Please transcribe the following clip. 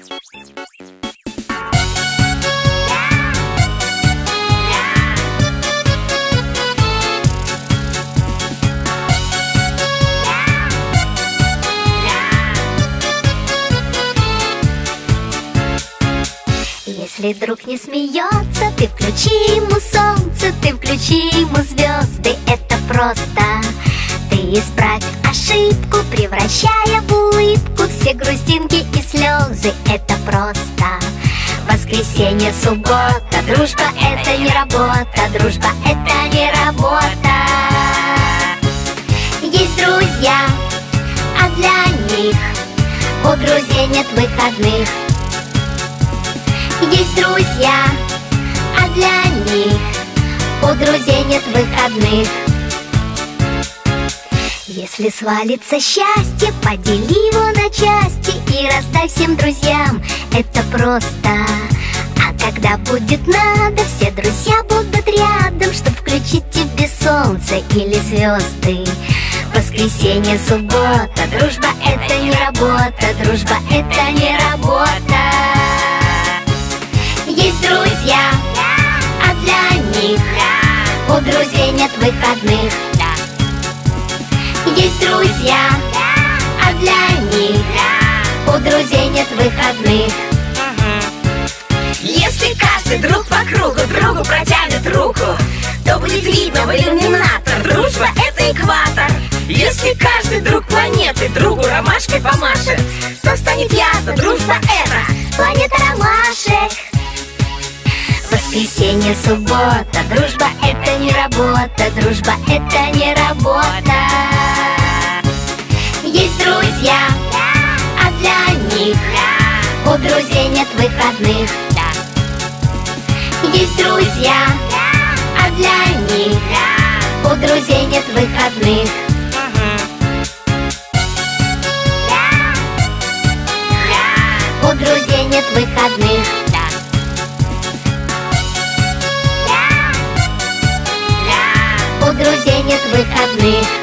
Если друг не смеется, ты включи ему солнце, ты включи ему звезды, это просто. Ты исправь ошибку, превращая в улыбку все грустинки и слезы, это просто. Воскресенье, суббота, дружба это не работа, дружба это не работа. Есть друзья, а для них у друзей нет выходных. Есть друзья, а для них у друзей нет выходных. Если свалится счастье, подели его на части и раздай всем друзьям, это просто. А когда будет надо, все друзья будут рядом, чтоб включить тебе солнце или звезды. Воскресенье, суббота, дружба это не работа, дружба это не работа. Есть друзья, а для них у друзей нет выходных. Есть друзья, а для них у друзей нет выходных. Если каждый друг по кругу другу протянет руку, то будет видно в иллюминатор: дружба это экватор. Если каждый друг планеты другу ромашкой помашет, то станет ясно: дружба это планета ромашек. Воскресенье, суббота, дружба это не работа, дружба это не работа. Есть друзья, а для них у друзей нет выходных. Есть друзья, а для них у друзей нет выходных. У друзей нет выходных. У друзей нет выходных.